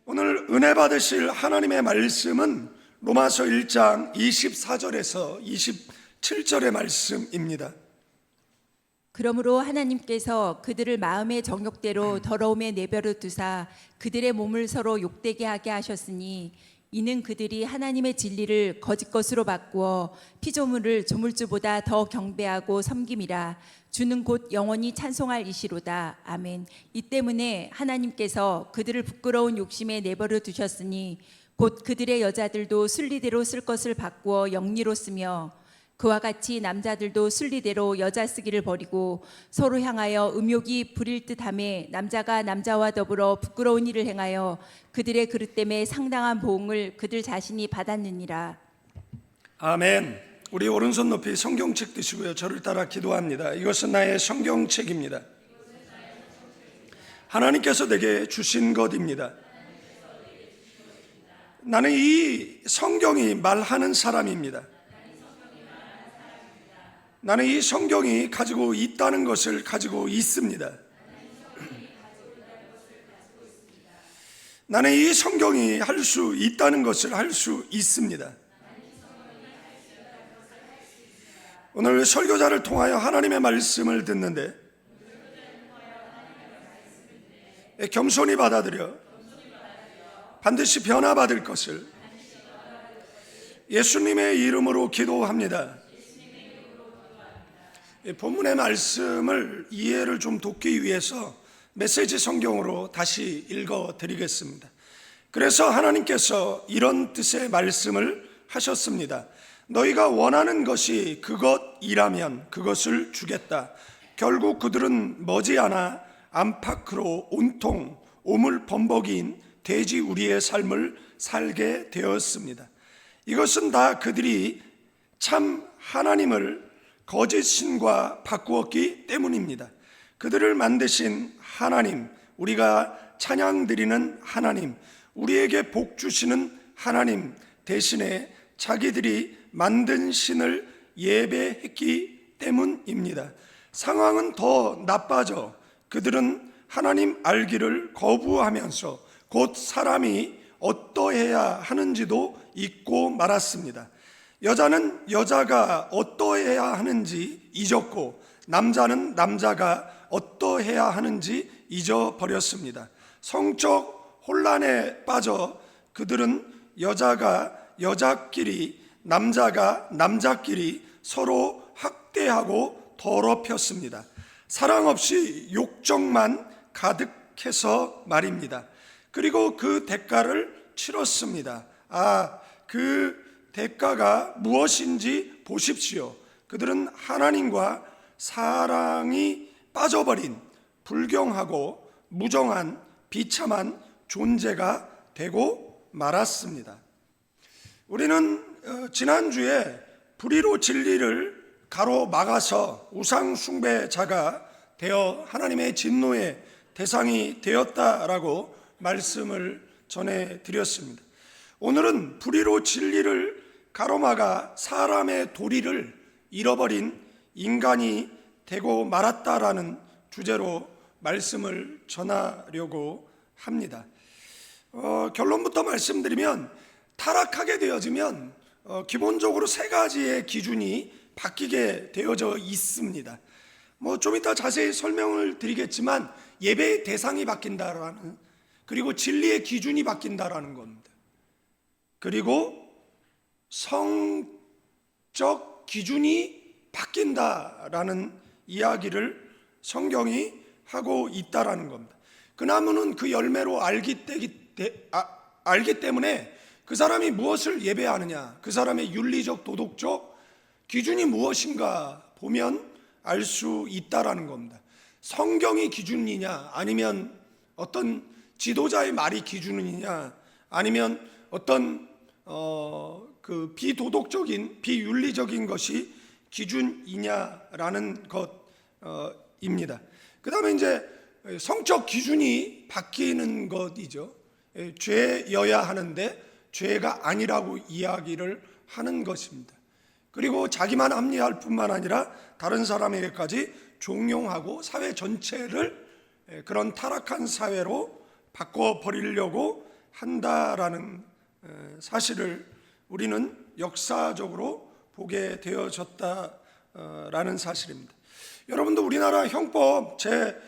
오늘 은혜 받으실 하나님의 말씀은 로마서 1장 24절에서 27절의 말씀입니다. 그러므로 하나님께서 그들을 마음의 정욕대로 더러움에 내버려 두사 그들의 몸을 서로 욕되게 하게 하셨으니 이는 그들이 하나님의 진리를 거짓 것으로 바꾸어 피조물을 조물주보다 더 경배하고 섬김이라. 주는 곧 영원히 찬송할 이시로다. 아멘. 이 때문에 하나님께서 그들을 부끄러운 욕심에 내버려 두셨으니 곧 그들의 여자들도 순리대로 쓸 것을 바꾸어 영리로 쓰며 그와 같이 남자들도 순리대로 여자 쓰기를 버리고 서로 향하여 음욕이 부릴 듯하며 남자가 남자와 더불어 부끄러운 일을 행하여 그들의 그릇 때문에 상당한 보응을 그들 자신이 받았느니라. 아멘. 우리 오른손 높이 성경책 드시고요, 저를 따라 기도합니다. 이것은 나의 성경책입니다. 하나님께서 내게 주신 것입니다. 나는 이 성경이 말하는 사람입니다. 나는 이 성경이 가지고 있다는 것을 가지고 있습니다. 나는 이 성경이 할 수 있다는 것을 할 수 있습니다. 오늘 설교자를 통하여 하나님의 말씀을 듣는데 겸손히 받아들여 반드시 변화받을 것을 예수님의 이름으로 기도합니다. 본문의 말씀을 이해를 좀 돕기 위해서 메시지 성경으로 다시 읽어드리겠습니다. 그래서 하나님께서 이런 뜻의 말씀을 하셨습니다. 너희가 원하는 것이 그것이라면 그것을 주겠다. 결국 그들은 머지않아 안팎으로 온통 오물범벅이인 돼지 우리의 삶을 살게 되었습니다. 이것은 다 그들이 참 하나님을 거짓 신과 바꾸었기 때문입니다. 그들을 만드신 하나님, 우리가 찬양 드리는 하나님, 우리에게 복 주시는 하나님 대신에 자기들이 만든 신을 예배했기 때문입니다. 상황은 더 나빠져 그들은 하나님 알기를 거부하면서 곧 사람이 어떠해야 하는지도 잊고 말았습니다. 여자는 여자가 어떠해야 하는지 잊었고 남자는 남자가 어떠해야 하는지 잊어버렸습니다. 성적 혼란에 빠져 그들은 여자가 여자끼리 남자가 남자끼리 서로 학대하고 더럽혔습니다. 사랑 없이 욕정만 가득해서 말입니다. 그리고 그 대가를 치렀습니다. 그 대가가 무엇인지 보십시오. 그들은 하나님과 사랑이 빠져버린 불경하고 무정한 비참한 존재가 되고 말았습니다. 우리는 지난주에 불의로 진리를 가로막아서 우상 숭배자가 되어 하나님의 진노의 대상이 되었다라고 말씀을 전해드렸습니다. 오늘은 불의로 진리를 가로막아 사람의 도리를 잃어버린 인간이 되고 말았다라는 주제로 말씀을 전하려고 합니다. 결론부터 말씀드리면 타락하게 되어지면 기본적으로 세 가지의 기준이 바뀌게 되어져 있습니다. 좀 이따 자세히 설명을 드리겠지만 예배의 대상이 바뀐다라는, 그리고 진리의 기준이 바뀐다라는 겁니다. 그리고 성적 기준이 바뀐다라는 이야기를 성경이 하고 있다라는 겁니다. 그 나무는 그 열매로 알기 때문에 그 사람이 무엇을 예배하느냐, 그 사람의 윤리적 도덕적 기준이 무엇인가 보면 알 수 있다라는 겁니다. 성경이 기준이냐, 아니면 어떤 지도자의 말이 기준이냐, 아니면 어떤 그 비도덕적인 비윤리적인 것이 기준이냐라는 것입니다. 그 다음에 이제 성적 기준이 바뀌는 것이죠. 죄여야 하는데 죄가 아니라고 이야기를 하는 것입니다. 그리고 자기만 합리할 뿐만 아니라 다른 사람에게까지 종용하고 사회 전체를 그런 타락한 사회로 바꿔버리려고 한다라는 사실을 우리는 역사적으로 보게 되어졌다라는 사실입니다. 여러분도 우리나라 형법 제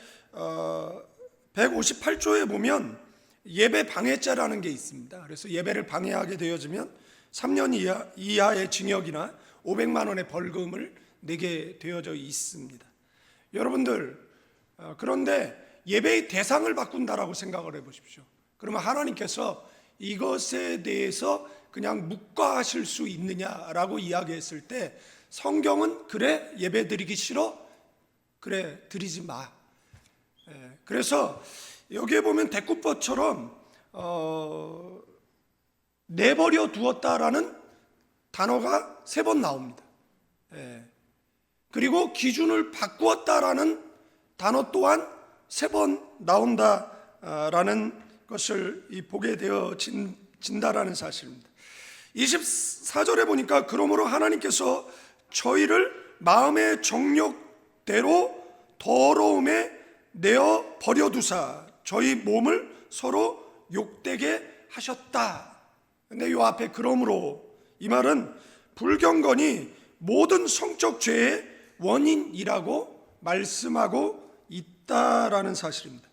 158조에 보면 예배 방해죄라는 게 있습니다. 그래서 예배를 방해하게 되어지면 3년 이하의 징역이나 500만 원의 벌금을 내게 되어져 있습니다. 여러분들, 그런데 예배의 대상을 바꾼다라고 생각을 해보십시오. 그러면 하나님께서 이것에 대해서 그냥 묵과하실 수 있느냐라고 이야기했을 때 성경은 그래, 예배 드리기 싫어? 그래, 드리지 마. 그래서 여기에 보면 대꾸법처럼 내버려 두었다라는 단어가 3번 나옵니다. 그리고 기준을 바꾸었다라는 단어 또한 3번 나온다라는 것을 보게 되어진다라는 사실입니다. 24절에 보니까 그러므로 하나님께서 저희를 마음의 정욕대로 더러움에 내어 버려두사 저희 몸을 서로 욕되게 하셨다. 근데 이 앞에 그러므로 이 말은 불경건이 모든 성적 죄의 원인이라고 말씀하고 있다라는 사실입니다.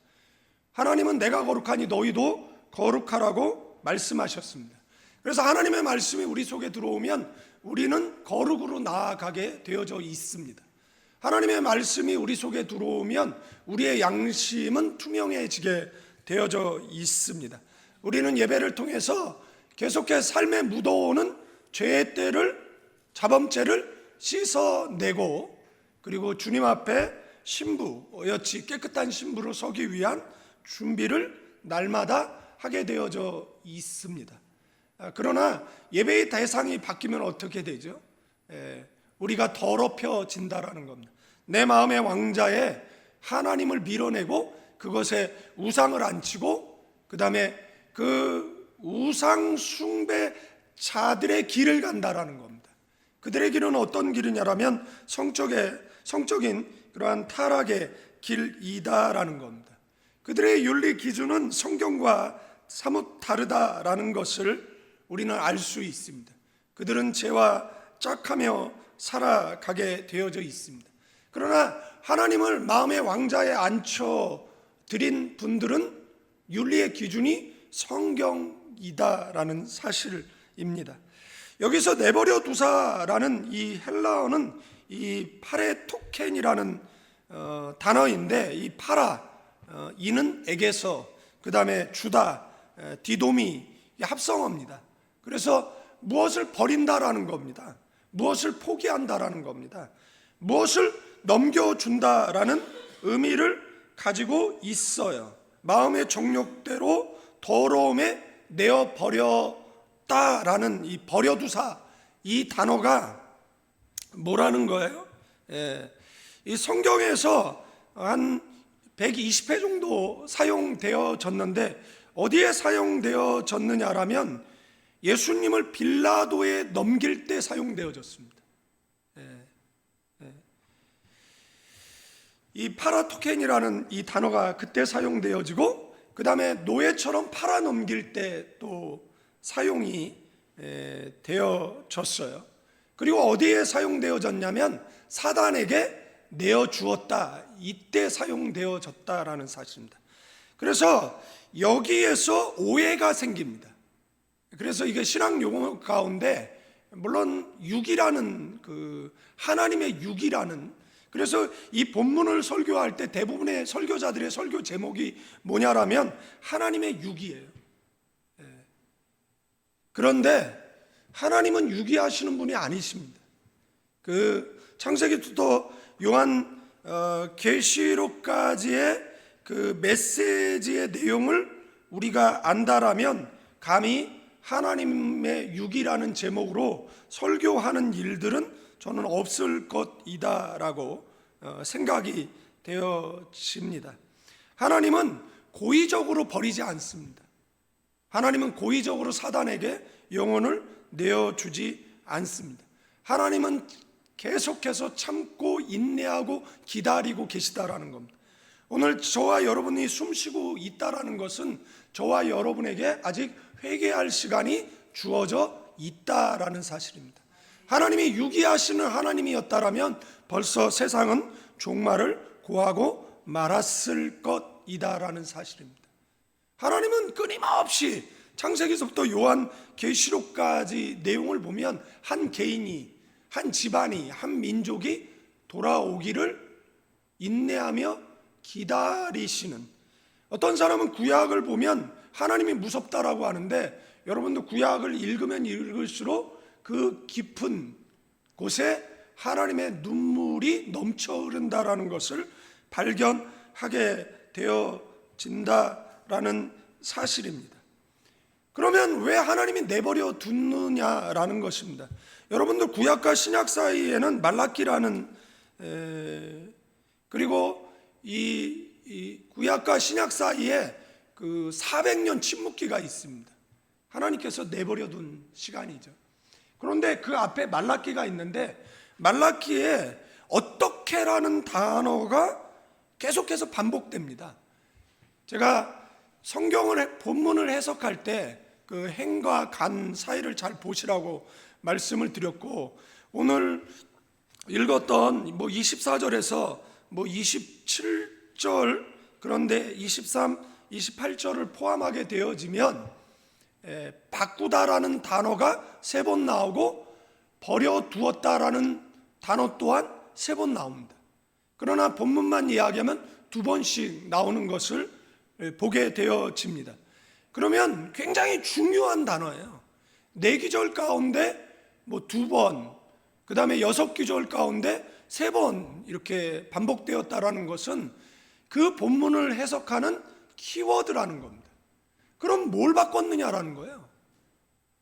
하나님은 내가 거룩하니 너희도 거룩하라고 말씀하셨습니다. 그래서 하나님의 말씀이 우리 속에 들어오면 우리는 거룩으로 나아가게 되어져 있습니다. 하나님의 말씀이 우리 속에 들어오면 우리의 양심은 투명해지게 되어져 있습니다. 우리는 예배를 통해서 계속해서 삶에 묻어오는 죄의 때를, 자범죄를 씻어내고 그리고 주님 앞에 신부였지 깨끗한 신부로 서기 위한 준비를 날마다 하게 되어져 있습니다. 그러나 예배의 대상이 바뀌면 어떻게 되죠? 우리가 더럽혀진다라는 겁니다. 내 마음의 왕자에 하나님을 밀어내고 그것에 우상을 안치고 그 다음에 그 우상 숭배자들의 길을 간다라는 겁니다. 그들의 길은 어떤 길이냐라면 성적인 그러한 타락의 길이다라는 겁니다. 그들의 윤리 기준은 성경과 사뭇 다르다라는 것을 우리는 알 수 있습니다. 그들은 죄와 짝하며 살아가게 되어져 있습니다. 그러나 하나님을 마음의 왕자에 앉혀드린 분들은 윤리의 기준이 성경이다라는 사실입니다. 여기서 내버려 두사라는 이 헬라어는 이 파레토켄이라는 단어인데 이 파라, 이는 에게서, 그 다음에 주다, 디도미 합성어입니다. 그래서 무엇을 버린다라는 겁니다. 무엇을 포기한다라는 겁니다. 무엇을 넘겨준다라는 의미를 가지고 있어요. 마음의 정욕대로 더러움에 내어 버렸다라는 이 버려두사, 이 단어가 뭐라는 거예요? 이 성경에서 한 120회 정도 사용되어졌는데 어디에 사용되어졌느냐라면 예수님을 빌라도에 넘길 때 사용되어졌습니다. 이 파라토켄이라는 이 단어가 그때 사용되어지고 그 다음에 노예처럼 팔아 넘길 때 또 사용이 되어졌어요. 그리고 어디에 사용되어졌냐면 사단에게 내어주었다, 이때 사용되어졌다라는 사실입니다. 그래서 여기에서 오해가 생깁니다. 그래서 이게 신학 용어 가운데 물론 육이라는 그 하나님의 육이라는, 그래서 이 본문을 설교할 때 대부분의 설교자들의 설교 제목이 뭐냐라면 하나님의 육이에요. 그런데 하나님은 유기하시는 분이 아니십니다. 그 창세기부터 요한 계시록까지의 그 메시지의 내용을 우리가 안다라면 감히 하나님의 육이라는 제목으로 설교하는 일들은 저는 없을 것이다라고 생각이 되어집니다. 하나님은 고의적으로 버리지 않습니다. 하나님은 고의적으로 사단에게 영혼을 내어주지 않습니다. 하나님은 계속해서 참고 인내하고 기다리고 계시다라는 겁니다. 오늘 저와 여러분이 숨쉬고 있다라는 것은 저와 여러분에게 아직 회개할 시간이 주어져 있다라는 사실입니다. 하나님이 유기하시는 하나님이었다라면 벌써 세상은 종말을 고하고 말았을 것이다라는 사실입니다. 하나님은 끊임없이 창세기서부터 요한 계시록까지 내용을 보면 한 개인이, 한 집안이, 한 민족이 돌아오기를 인내하며 기다리시는, 어떤 사람은 구약을 보면 하나님이 무섭다라고 하는데, 여러분도 구약을 읽으면 읽을수록 그 깊은 곳에 하나님의 눈물이 넘쳐 흐른다라는 것을 발견하게 되어진다라는 사실입니다. 그러면 왜 하나님이 내버려 두느냐라는 것입니다. 여러분들 구약과 신약 사이에는 말라기라는 그리고 이 구약과 신약 사이에 그 400년 침묵기가 있습니다. 하나님께서 내버려 둔 시간이죠. 그런데 그 앞에 말라기가 있는데, 말라기에 어떻게라는 단어가 계속해서 반복됩니다. 제가 성경을 본문을 해석할 때 그 행과 간 사이를 잘 보시라고 말씀을 드렸고, 오늘 읽었던 24절에서 27절, 그런데 23, 28절을 포함하게 되어지면 바꾸다라는 단어가 3번 나오고 버려두었다라는 단어 또한 3번 나옵니다. 그러나 본문만 이야기하면 2번씩 나오는 것을 보게 되어집니다. 그러면 굉장히 중요한 단어예요. 4기절 가운데 2번, 그 다음에 6기절 가운데 3번 이렇게 반복되었다라는 것은 그 본문을 해석하는 키워드라는 겁니다. 그럼 뭘 바꿨느냐라는 거예요.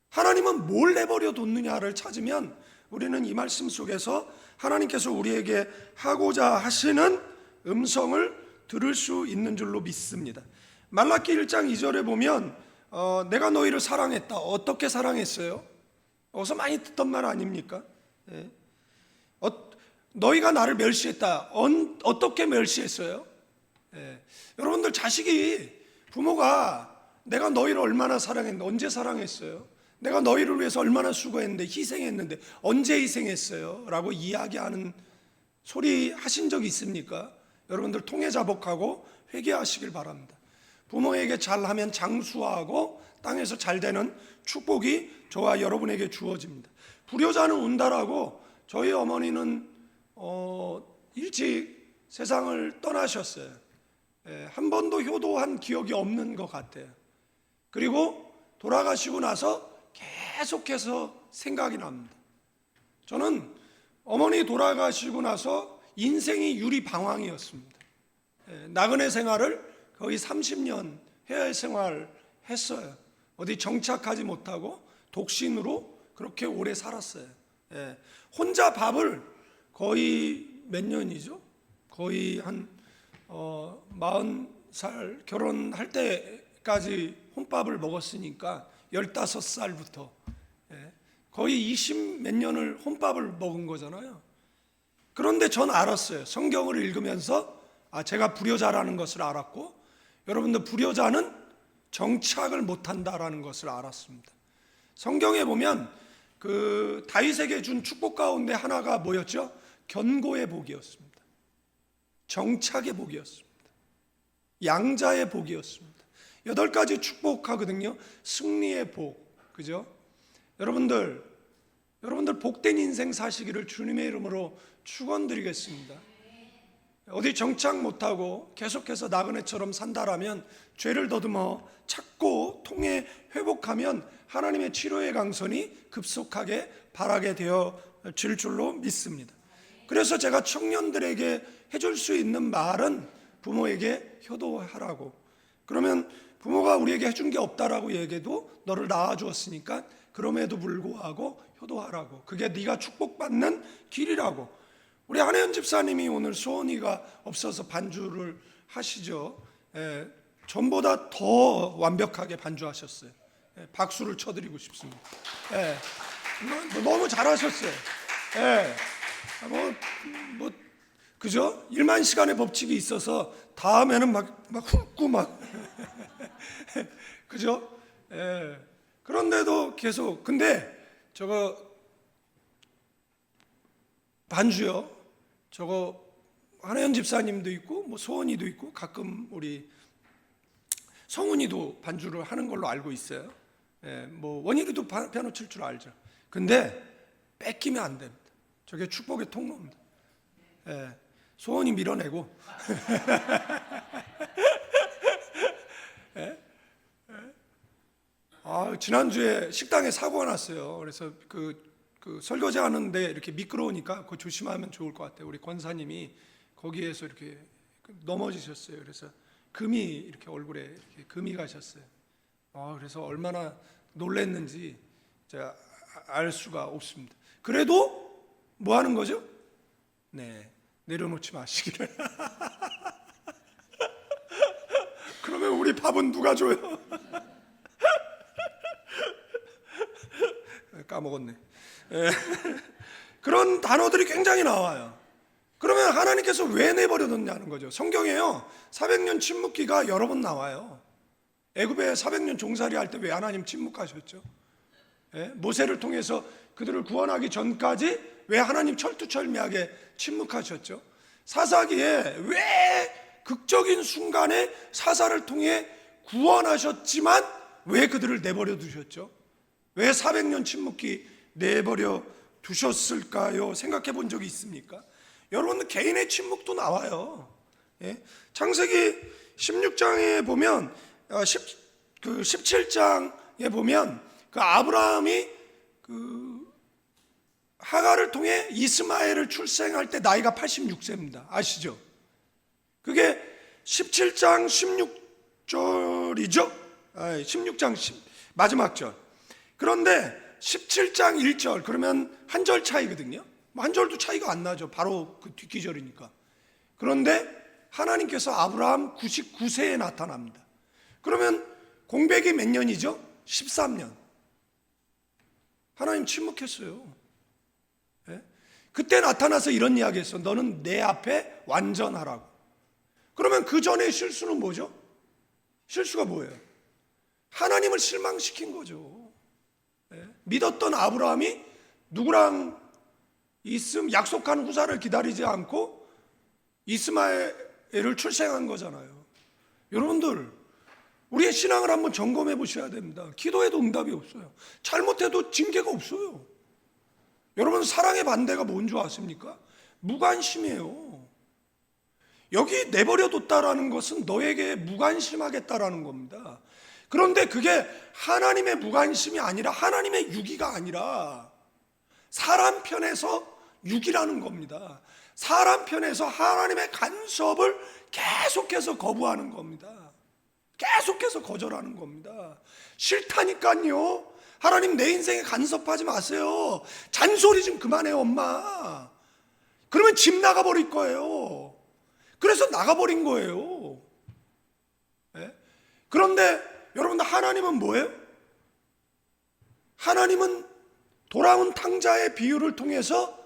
하나님은 뭘 내버려 뒀느냐를 찾으면 우리는 이 말씀 속에서 하나님께서 우리에게 하고자 하시는 음성을 들을 수 있는 줄로 믿습니다. 말라기 1장 2절에 보면 내가 너희를 사랑했다. 어떻게 사랑했어요? 어서 많이 듣던 말 아닙니까? 너희가 나를 멸시했다. 어떻게 멸시했어요? 여러분들 자식이, 부모가 내가 너희를 얼마나 사랑했는데 언제 사랑했어요? 내가 너희를 위해서 얼마나 수고했는데 희생했는데 언제 희생했어요? 라고 이야기하는 소리 하신 적 있습니까? 여러분들 통회자복하고 회개하시길 바랍니다. 부모에게 잘하면 장수하고 땅에서 잘되는 축복이 저와 여러분에게 주어집니다. 불효자는 운다라고 저희 어머니는 일찍 세상을 떠나셨어요. 한 번도 효도한 기억이 없는 것 같아요. 그리고 돌아가시고 나서 계속해서 생각이 납니다. 저는 어머니 돌아가시고 나서 인생이 유리방황이었습니다. 나그네 생활을 거의 30년 해외 생활 했어요. 어디 정착하지 못하고 독신으로 그렇게 오래 살았어요. 혼자 밥을 거의 몇 년이죠? 거의 한 40살 결혼할 때까지 혼밥을 먹었으니까 15살부터 거의 20 몇 년을 혼밥을 먹은 거잖아요. 그런데 전 알았어요. 성경을 읽으면서 제가 불효자라는 것을 알았고, 여러분들 불효자는 정착을 못한다라는 것을 알았습니다. 성경에 보면 그 다윗에게 준 축복 가운데 하나가 뭐였죠? 견고의 복이었습니다. 정착의 복이었습니다. 양자의 복이었습니다. 8가지 축복하거든요. 승리의 복, 그죠? 여러분들 복된 인생 사시기를 주님의 이름으로 축원드리겠습니다. 어디 정착 못하고 계속해서 나그네처럼 산다라면, 죄를 더듬어 찾고 통해 회복하면 하나님의 치료의 강선이 급속하게 발하게 되어질 줄로 믿습니다. 그래서 제가 청년들에게 해줄 수 있는 말은 부모에게 효도하라고. 그러면 부모가 우리에게 해준 게 없다라고 얘기해도 너를 낳아주었으니까 그럼에도 불구하고 효도하라고. 그게 네가 축복받는 길이라고. 우리 한혜연 집사님이 오늘 소원이가 없어서 반주를 하시죠. 전보다 더 완벽하게 반주하셨어요. 박수를 쳐드리고 싶습니다. 너무 잘하셨어요. 그죠? 1만 시간의 법칙이 있어서 다음에는 막 훑고 막 그죠? 예. 그런데도 계속 근데 저거 반주요. 저거 한혜연 집사님도 있고 뭐 소원이도 있고 가끔 우리 성훈이도 반주를 하는 걸로 알고 있어요. 예, 뭐 원희리도 피아노 칠 줄 알죠. 근데 뺏기면 안 됩니다. 저게 축복의 통로입니다. 예, 소원이 밀어내고 예? 지난주에 식당에 사고가 났어요. 그래서 그 설거지 하는데 이렇게 미끄러우니까 그거 조심하면 좋을 것 같아요. 우리 권사님이 거기에서 이렇게 넘어지셨어요. 그래서 금이 이렇게 얼굴에 이렇게 금이 가셨어요. 그래서 얼마나 놀랐는지 제가 알 수가 없습니다. 그래도 뭐 하는 거죠? 네, 내려놓지 마시기를. 그러면 우리 밥은 누가 줘요? 까먹었네. 그런 단어들이 굉장히 나와요. 그러면 하나님께서 왜 내버려뒀냐는 거죠. 성경에요 400년 침묵기가 여러 번 나와요. 애굽에 400년 종살이 할 때 왜 하나님 침묵하셨죠? 모세를 통해서 그들을 구원하기 전까지 왜 하나님 철두철미하게 침묵하셨죠? 사사기에 왜 극적인 순간에 사사를 통해 구원하셨지만 왜 그들을 내버려 두셨죠? 왜 400년 침묵기 내버려 두셨을까요? 생각해 본 적이 있습니까? 여러분 개인의 침묵도 나와요. 창세기 16장에 보면 17장에 보면 그 아브라함이 그 하갈을 통해 이스마엘을 출생할 때 나이가 86세입니다. 아시죠? 그게 17장 16절이죠? 16장 마지막 절. 그런데 17장 1절 그러면 한 절 차이거든요. 한 절도 차이가 안 나죠. 바로 그 뒷기절이니까. 그런데 하나님께서 아브라함 99세에 나타납니다. 그러면 공백이 몇 년이죠? 13년. 하나님 침묵했어요. 그때 나타나서 이런 이야기 했어. 너는 내 앞에 완전하라고. 그러면 그 전에 실수는 뭐죠? 실수가 뭐예요? 하나님을 실망시킨 거죠. 믿었던 아브라함이 누구랑 약속한 후사를 기다리지 않고 이스마엘을 출생한 거잖아요. 여러분들 우리의 신앙을 한번 점검해 보셔야 됩니다. 기도해도 응답이 없어요. 잘못해도 징계가 없어요. 여러분 사랑의 반대가 뭔 줄 아십니까? 무관심이에요. 여기 내버려뒀다라는 것은 너에게 무관심하겠다라는 겁니다. 그런데 그게 하나님의 무관심이 아니라 하나님의 유기가 아니라 사람 편에서 유기라는 겁니다. 사람 편에서 하나님의 간섭을 계속해서 거부하는 겁니다. 계속해서 거절하는 겁니다. 싫다니까요. 하나님 내 인생에 간섭하지 마세요. 잔소리 좀 그만해요 엄마. 그러면 집 나가버릴 거예요. 그래서 나가버린 거예요. 그런데 여러분들 하나님은 뭐예요? 하나님은 돌아온 탕자의 비유를 통해서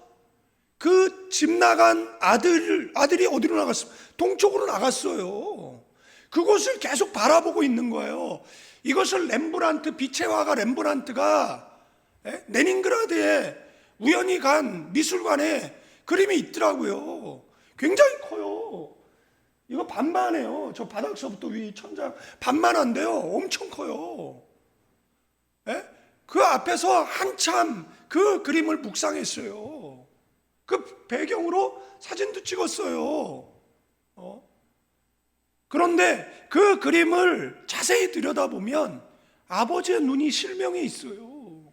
그 집 나간 아들이 어디로 나갔어요? 동쪽으로 나갔어요. 그곳을 계속 바라보고 있는 거예요. 이것을 빛의 화가 렘브란트가 레닌그라드에 우연히 간 미술관에 그림이 있더라고요. 굉장히 커요. 이거 반만해요. 저 바닥서부터 위 천장 반만한데요. 엄청 커요. 그 앞에서 한참 그 그림을 묵상했어요. 그 배경으로 사진도 찍었어요. 그런데 그 그림을 자세히 들여다보면 아버지의 눈이 실명해 있어요.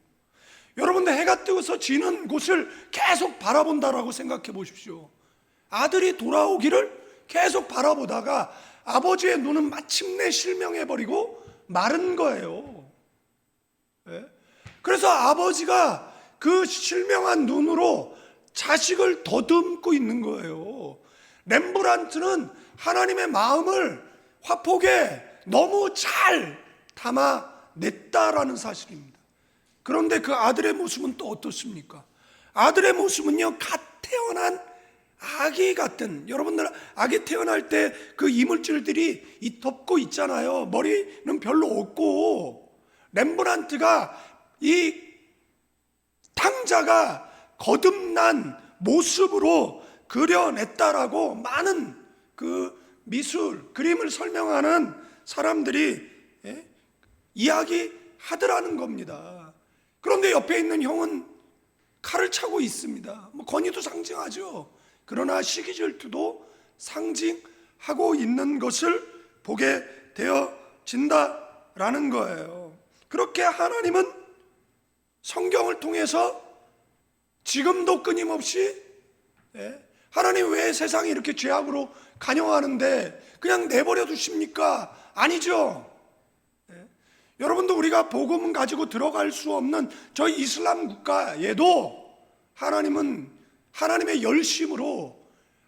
여러분들 해가 뜨고서 지는 곳을 계속 바라본다라고 생각해 보십시오. 아들이 돌아오기를 계속 바라보다가 아버지의 눈은 마침내 실명해버리고 마른 거예요. 그래서 아버지가 그 실명한 눈으로 자식을 더듬고 있는 거예요. 렘브란트는 하나님의 마음을 화폭에 너무 잘 담아냈다라는 사실입니다. 그런데 그 아들의 모습은 또 어떻습니까? 아들의 모습은요, 갓 태어난 아기 같은, 여러분들 아기 태어날 때 그 이물질들이 덮고 있잖아요. 머리는 별로 없고, 렘브란트가 이 탕자가 거듭난 모습으로 그려냈다라고 많은 그 미술, 그림을 설명하는 사람들이 이야기하더라는 겁니다. 그런데 옆에 있는 형은 칼을 차고 있습니다. 뭐 권위도 상징하죠. 그러나 시기 질투도 상징하고 있는 것을 보게 되어진다라는 거예요. 그렇게 하나님은 성경을 통해서 지금도 끊임없이 하나님 왜 세상이 이렇게 죄악으로 간영하는데 그냥 내버려 두십니까? 아니죠. 여러분도 우리가 복음을 가지고 들어갈 수 없는 저희 이슬람 국가에도 하나님은 하나님의 열심으로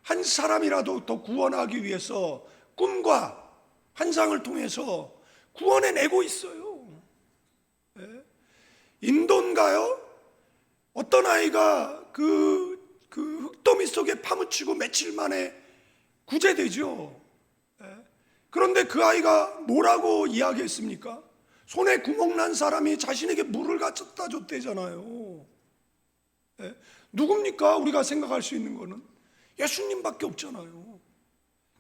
한 사람이라도 더 구원하기 위해서 꿈과 환상을 통해서 구원해내고 있어요. 인도인가요? 어떤 아이가 그 흙더미 속에 파묻히고 며칠 만에 구제되죠. 그런데 그 아이가 뭐라고 이야기했습니까? 손에 구멍 난 사람이 자신에게 물을 갖다 줬대잖아요. 누굽니까? 우리가 생각할 수 있는 거는 예수님밖에 없잖아요.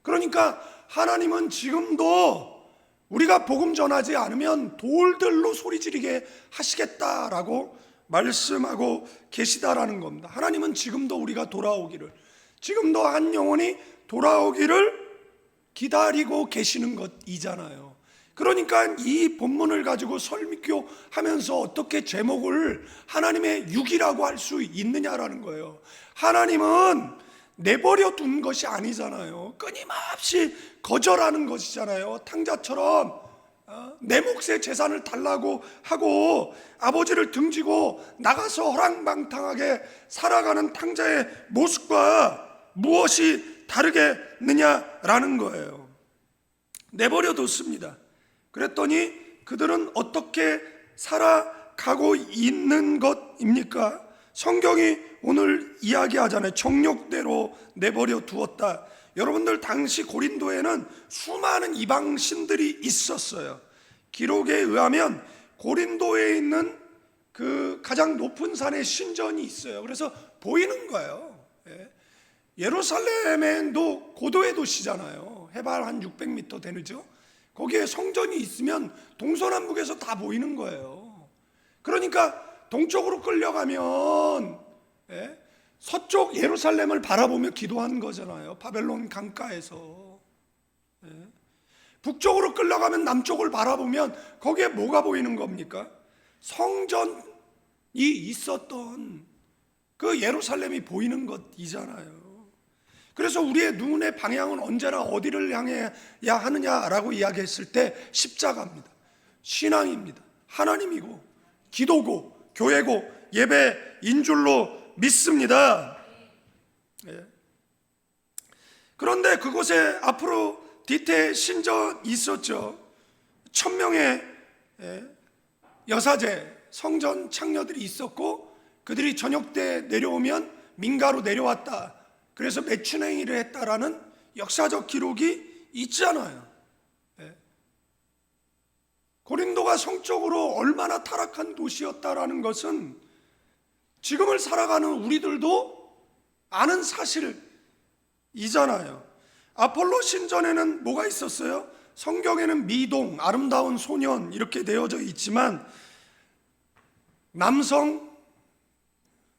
그러니까 하나님은 지금도 우리가 복음 전하지 않으면 돌들로 소리 지르게 하시겠다라고 말씀하고 계시다라는 겁니다. 하나님은 지금도 우리가 돌아오기를, 지금도 한 영혼이 돌아오기를 기다리고 계시는 것이잖아요. 그러니까 이 본문을 가지고 설교하면서 어떻게 제목을 하나님의 육이라고 할 수 있느냐라는 거예요. 하나님은 내버려 둔 것이 아니잖아요. 끊임없이 거절하는 것이잖아요. 탕자처럼 내 몫의 재산을 달라고 하고 아버지를 등지고 나가서 허랑방탕하게 살아가는 탕자의 모습과 무엇이 다르겠느냐라는 거예요. 내버려 뒀습니다. 그랬더니 그들은 어떻게 살아가고 있는 것입니까? 성경이 오늘 이야기하잖아요. 정욕대로 내버려 두었다. 여러분들 당시 고린도에는 수많은 이방신들이 있었어요. 기록에 의하면 고린도에 있는 그 가장 높은 산에 신전이 있어요. 그래서 보이는 거예요. 예루살렘도 고도의 도시잖아요. 해발 한 600m 되죠. 거기에 성전이 있으면 동서남북에서 다 보이는 거예요. 그러니까 동쪽으로 끌려가면 서쪽 예루살렘을 바라보며 기도하는 거잖아요. 바벨론 강가에서. 북쪽으로 끌려가면 남쪽을 바라보면 거기에 뭐가 보이는 겁니까? 성전이 있었던 그 예루살렘이 보이는 것이잖아요. 그래서 우리의 눈의 방향은 언제나 어디를 향해야 하느냐라고 이야기했을 때 십자가입니다. 신앙입니다. 하나님이고 기도고 교회고 예배인 줄로 믿습니다. 그런데 그곳에 앞으로 디테 신전이 있었죠. 1000명의 여사제 성전 창녀들이 있었고 그들이 저녁 때 내려오면 민가로 내려왔다. 그래서 매춘행위를 했다라는 역사적 기록이 있잖아요. 고린도가 성적으로 얼마나 타락한 도시였다라는 것은 지금을 살아가는 우리들도 아는 사실이잖아요. 아폴로 신전에는 뭐가 있었어요? 성경에는 미동, 아름다운 소년 이렇게 되어져 있지만 남성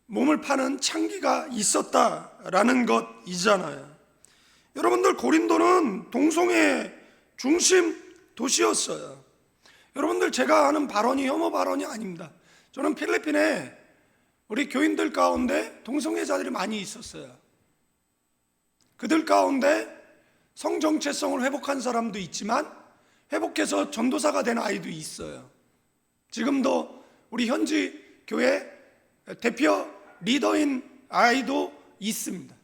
몸을 파는 창기가 있었다라는 것이잖아요. 여러분들 고린도는 동성애 중심 도시였어요. 여러분들 제가 하는 발언이 혐오 발언이 아닙니다. 저는 필리핀에 우리 교인들 가운데 동성애자들이 많이 있었어요. 그들 가운데 성정체성을 회복한 사람도 있지만 회복해서 전도사가 된 아이도 있어요. 지금도 우리 현지 교회 대표 리더인 아이도 있습니다.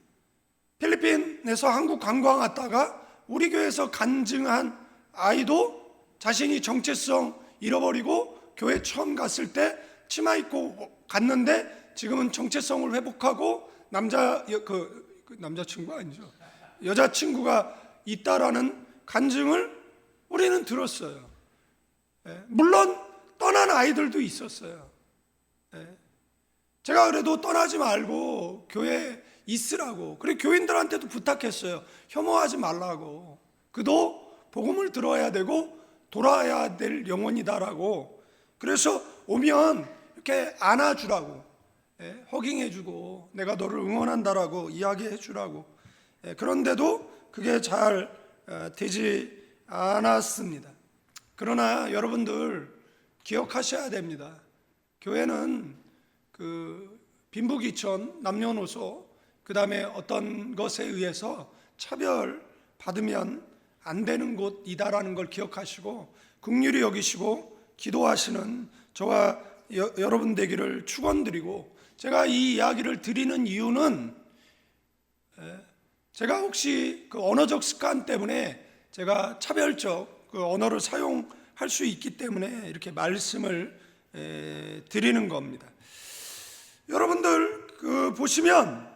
필리핀에서 한국 관광 왔다가 우리 교회에서 간증한 아이도 자신이 정체성 잃어버리고 교회 처음 갔을 때 치마 입고 갔는데 지금은 정체성을 회복하고 남자 그 남자친구 아니죠. 여자친구가 있다라는 간증을 우리는 들었어요. 물론 떠난 아이들도 있었어요. 제가 그래도 떠나지 말고 교회에 있으라고, 그래 교인들한테도 부탁했어요. 혐오하지 말라고. 그도 복음을 들어야 되고 돌아야 될 영혼이다라고. 그래서 오면 이렇게 안아주라고, 허깅해주고 내가 너를 응원한다라고 이야기해주라고. 그런데도 그게 잘 되지 않았습니다. 그러나 여러분들 기억하셔야 됩니다. 교회는 그 빈부귀천, 남녀노소, 그 다음에 어떤 것에 의해서 차별 받으면 안 되는 곳이다라는 걸 기억하시고 긍휼히 여기시고 기도하시는 저와 여러분 되기를 축원드리고, 제가 이 이야기를 드리는 이유는 제가 혹시 그 언어적 습관 때문에 제가 차별적 그 언어를 사용할 수 있기 때문에 이렇게 말씀을 드리는 겁니다. 여러분들 그 보시면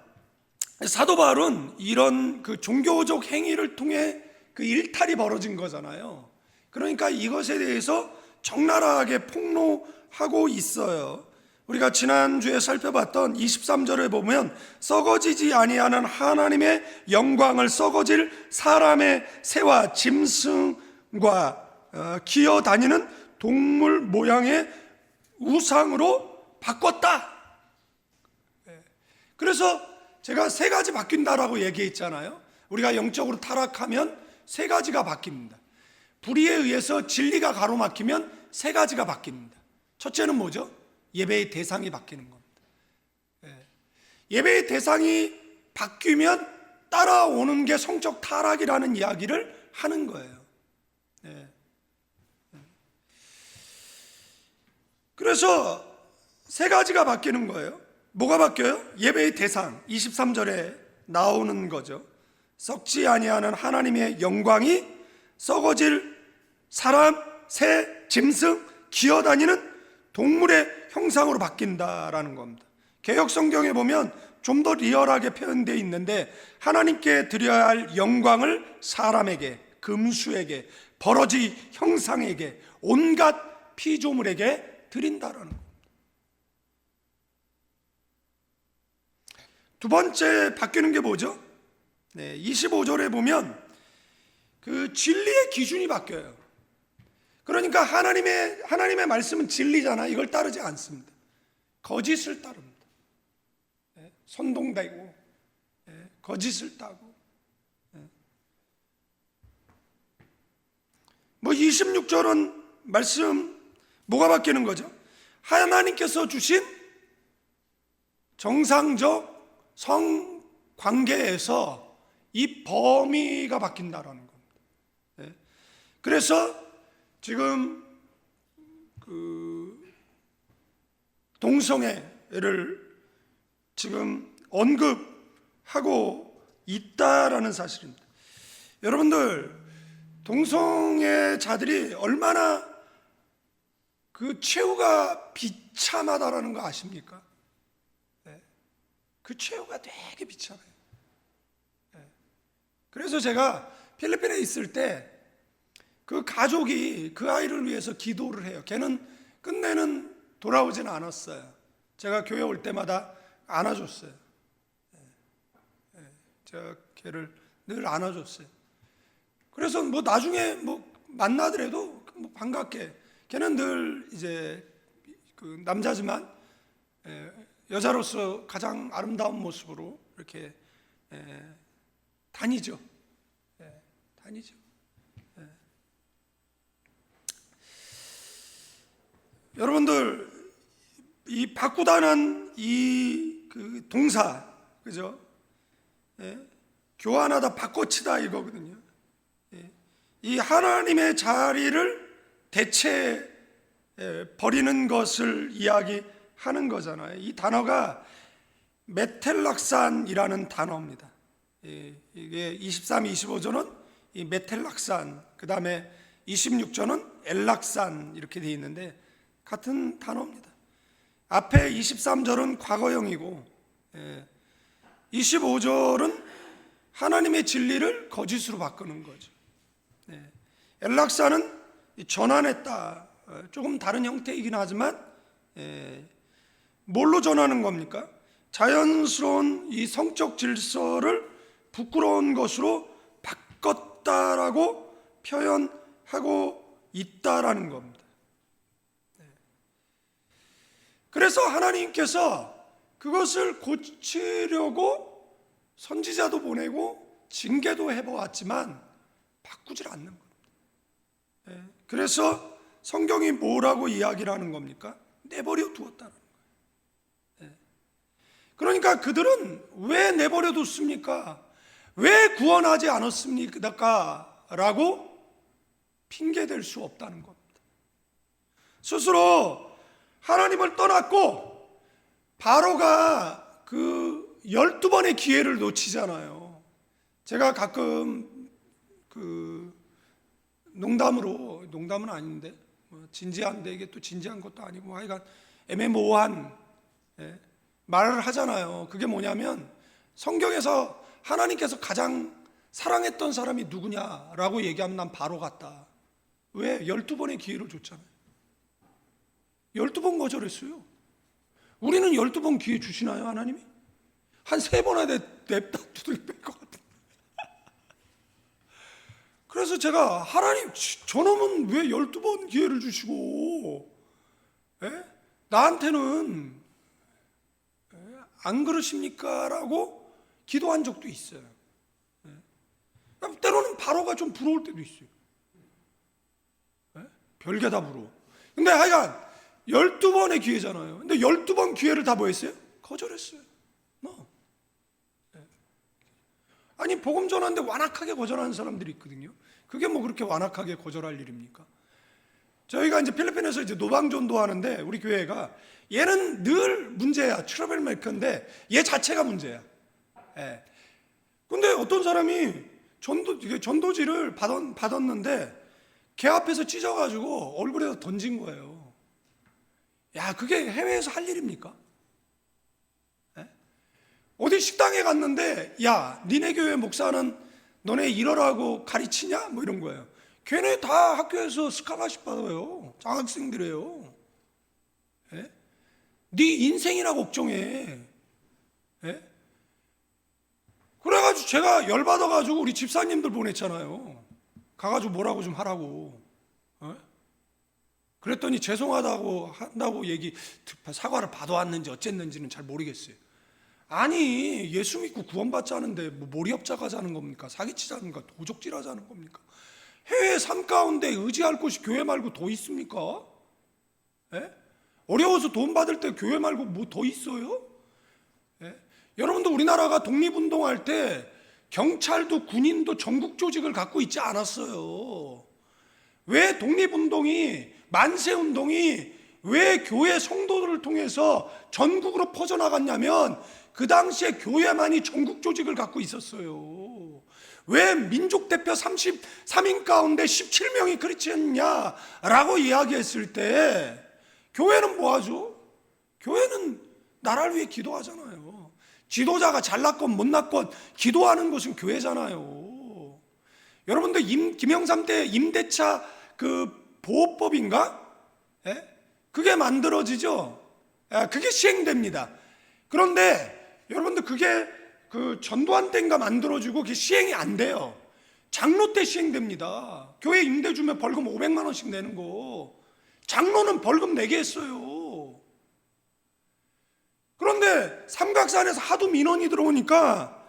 사도 바울은 이런 그 종교적 행위를 통해 그 일탈이 벌어진 거잖아요. 그러니까 이것에 대해서 적나라하게 폭로하고 있어요. 우리가 지난주에 살펴봤던 23절에 보면 썩어지지 아니하는 하나님의 영광을 썩어질 사람의 새와 짐승과 기어다니는 동물 모양의 우상으로 바꿨다. 그래서 제가 세 가지 바뀐다라고 얘기했잖아요. 우리가 영적으로 타락하면 세 가지가 바뀝니다. 불의에 의해서 진리가 가로막히면 세 가지가 바뀝니다. 첫째는 뭐죠? 예배의 대상이 바뀌는 겁니다. 예배의 대상이 바뀌면 따라오는 게 성적 타락이라는 이야기를 하는 거예요. 그래서 세 가지가 바뀌는 거예요. 뭐가 바뀌어요? 예배의 대상, 23절에 나오는 거죠. 썩지 아니하는 하나님의 영광이 썩어질 사람, 새, 짐승, 기어다니는 동물의 형상으로 바뀐다라는 겁니다. 개역 성경에 보면 좀 더 리얼하게 표현되어 있는데, 하나님께 드려야 할 영광을 사람에게, 금수에게, 버러지 형상에게, 온갖 피조물에게 드린다라는 겁니다. 두 번째 바뀌는 게 뭐죠? 25절에 보면 그 진리의 기준이 바뀌어요. 그러니까 하나님의 말씀은 진리잖아. 이걸 따르지 않습니다. 거짓을 따릅니다. 선동되고 거짓을 따고. 뭐 26절은 말씀 뭐가 바뀌는 거죠? 하나님께서 주신 정상적 성관계에서 이 범위가 바뀐다라는 겁니다. 그래서 지금 그 동성애를 지금 언급하고 있다라는 사실입니다. 여러분들, 동성애자들이 얼마나 그 최후가 비참하다라는 거 아십니까? 그 최후가 되게 비참해요. 그래서 제가 필리핀에 있을 때 그 가족이 그 아이를 위해서 기도를 해요. 걔는 끝내는 돌아오지는 않았어요. 제가 교회 올 때마다 안아줬어요. 제가 걔를 늘 안아줬어요. 그래서 뭐 나중에 뭐 만나더라도 뭐 반갑게, 걔는 늘 이제 그 남자지만 여자로서 가장 아름다운 모습으로 이렇게 다니죠. 다니죠. 여러분들, 이 바꾸다는 이 그 동사, 그죠? 교환하다, 바꿔치다 이거거든요. 이 하나님의 자리를 대체 버리는 것을 이야기하는 거잖아요. 이 단어가 메텔락산이라는 단어입니다. 이게 23, 25조는 이 메텔락산, 그 다음에 26조는 엘락산 이렇게 되어 있는데 같은 단어입니다. 앞에 23절은 과거형이고 25절은 하나님의 진리를 거짓으로 바꾸는 거죠. 엘락사는 전환했다. 조금 다른 형태이긴 하지만 뭘로 전하는 겁니까? 자연스러운 이 성적 질서를 부끄러운 것으로 바꿨다라고 표현하고 있다라는 겁니다. 그래서 하나님께서 그것을 고치려고 선지자도 보내고 징계도 해보았지만 바꾸질 않는 겁니다. 그래서 성경이 뭐라고 이야기를 하는 겁니까? 내버려 두었다는 거예요. 그러니까 그들은 왜 내버려 뒀습니까? 왜 구원하지 않았습니까? 라고 핑계댈 수 없다는 겁니다. 스스로 하나님을 떠났고 바로가 그 12번의 기회를 놓치잖아요. 제가 가끔 농담은 아닌데 진지한데 이게 또 진지한 것도 아니고 하여간 애매모호한 말을 하잖아요. 그게 뭐냐면 성경에서 하나님께서 가장 사랑했던 사람이 누구냐라고 얘기하면 난 바로 같다. 왜? 12번의 기회를 줬잖아요. 12번 거절했어요. 우리는 12번 기회 주시나요, 하나님이? 한 3번에 냅다 두들겨 뺄 것 같은데. 그래서 제가 하나님 저놈은 왜 12번 기회를 주시고 나한테는 안 그러십니까? 라고 기도한 적도 있어요. 때로는 바로가 좀 부러울 때도 있어요. 별게 다 부러워. 근데 하여간 12번의 기회잖아요. 근데 12번 기회를 다 뭐 했어요? 거절했어요. 아니 복음 전하는데 완악하게 거절하는 사람들이 있거든요. 그게 뭐 그렇게 완악하게 거절할 일입니까? 저희가 이제 필리핀에서 이제 노방전도 하는데 우리 교회가 얘는 늘 문제야. 트러블 메이커인데 얘 자체가 문제야. 근데 어떤 사람이 전도지를 받았는데 걔 앞에서 찢어가지고 얼굴에다 던진 거예요. 야, 그게 해외에서 할 일입니까? 어디 식당에 갔는데 야, 니네 교회 목사는 너네 이러라고 가르치냐? 뭐 이런 거예요. 걔네 다 학교에서 스칼라십 받아요. 장학생들이에요. 네 인생이나 걱정해. 그래가지고 제가 열받아가지고 우리 집사님들 보냈잖아요. 가가지고 뭐라고 좀 하라고. 그랬더니 죄송하다고 한다고 사과를 받아왔는지 어쨌는지는 잘 모르겠어요. 아니 예수 믿고 구원받지 않은데 뭐 몰이업자 가자는 겁니까? 사기치자는 겁니까? 도적질하자는 겁니까? 해외 삶 가운데 의지할 곳이 교회 말고 더 있습니까? 어려워서 돈 받을 때 교회 말고 뭐 더 있어요? 여러분도 우리나라가 독립운동할 때 경찰도 군인도 전국 조직을 갖고 있지 않았어요. 왜 독립운동이 만세운동이 왜 교회 성도들을 통해서 전국으로 퍼져나갔냐면 그 당시에 교회만이 전국 조직을 갖고 있었어요. 왜 민족 대표 33인 가운데 17명이 크리스천이냐라고 이야기했을 때 교회는 뭐 하죠? 교회는 나라를 위해 기도하잖아요. 지도자가 잘났건 못났건 기도하는 것은 교회잖아요. 여러분들 김영삼 때 임대차 그 보호법인가? 그게 만들어지죠. 그게 시행됩니다. 그런데 여러분들 그게 그 전두환 때인가 만들어지고 그게 시행이 안 돼요. 장로 때 시행됩니다. 교회 임대 주면 벌금 500만 원씩 내는 거. 장로는 벌금 내게 했어요. 그런데 삼각산에서 하도 민원이 들어오니까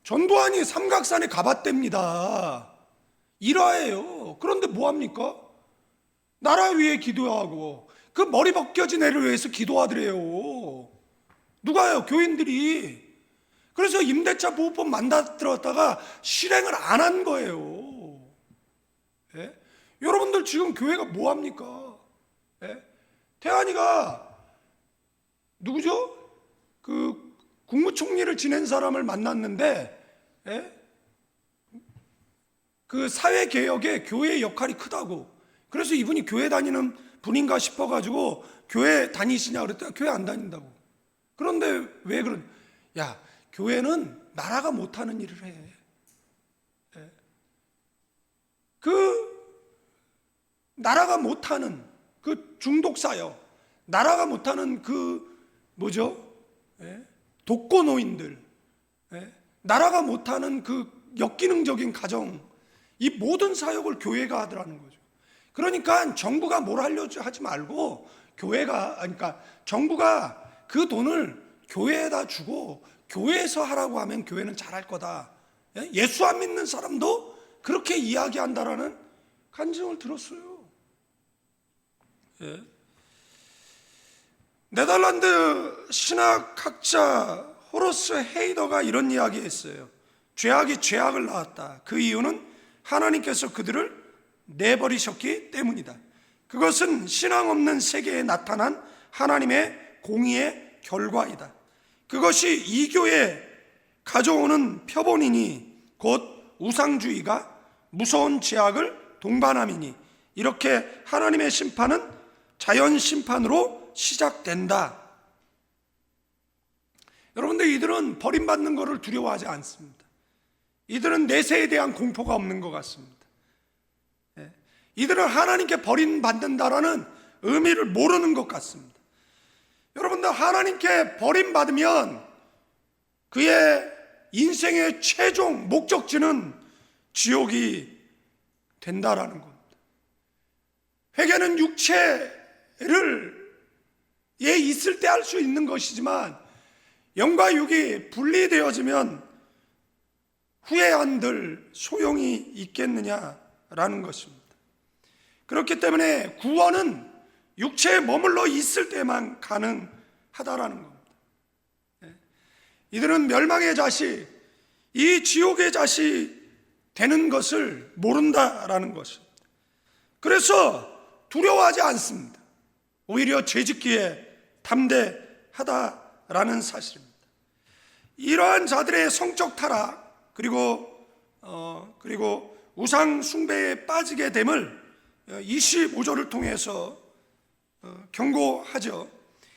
전두환이 삼각산에 가봤답니다. 일화예요. 그런데 뭐합니까? 나라 위해 기도하고 그 머리 벗겨진 애를 위해서 기도하더래요. 누가요? 교인들이. 그래서 임대차 보호법 만들었다가 실행을 안 한 거예요. 여러분들 지금 교회가 뭐합니까? 태환이가 누구죠? 그 국무총리를 지낸 사람을 만났는데 그 사회개혁에 교회의 역할이 크다고. 그래서 이분이 교회 다니는 분인가 싶어가지고 교회 다니시냐 그랬더니 교회 안 다닌다고. 그런데 왜 야, 교회는 나라가 못하는 일을 해. 그 나라가 못하는 그 중독사역, 나라가 못하는 그 뭐죠? 독거노인들, 나라가 못하는 그 역기능적인 가정, 이 모든 사역을 교회가 하더라는 거죠. 그러니까 정부가 뭘 하려고 하지 말고 그러니까 정부가 그 돈을 교회에다 주고 교회에서 하라고 하면 교회는 잘할 거다. 예수 안 믿는 사람도 그렇게 이야기한다라는 간증을 들었어요. 네덜란드 신학학자 호러스 헤이더가 이런 이야기했어요. 죄악이 죄악을 낳았다. 그 이유는 하나님께서 그들을 내버리셨기 때문이다. 그것은 신앙 없는 세계에 나타난 하나님의 공의의 결과이다. 그것이 이교에 가져오는 표본이니 곧 우상주의가 무서운 죄악을 동반함이니 이렇게 하나님의 심판은 자연 심판으로 시작된다. 여러분들, 이들은 버림받는 것을 두려워하지 않습니다. 이들은 내세에 대한 공포가 없는 것 같습니다. 이들은 하나님께 버림받는다라는 의미를 모르는 것 같습니다. 여러분들, 하나님께 버림받으면 그의 인생의 최종 목적지는 지옥이 된다라는 겁니다. 회개는 육체를 있을 때 할 수 있는 것이지만 영과 육이 분리되어지면 후회 한들 소용이 있겠느냐라는 것입니다. 그렇기 때문에 구원은 육체에 머물러 있을 때만 가능하다라는 겁니다. 이들은 멸망의 자식, 이 지옥의 자식 되는 것을 모른다라는 것입니다. 그래서 두려워하지 않습니다. 오히려 죄짓기에 담대하다라는 사실입니다. 이러한 자들의 성적 타락 그리고 우상 숭배에 빠지게 됨을 25절을 통해서 경고하죠.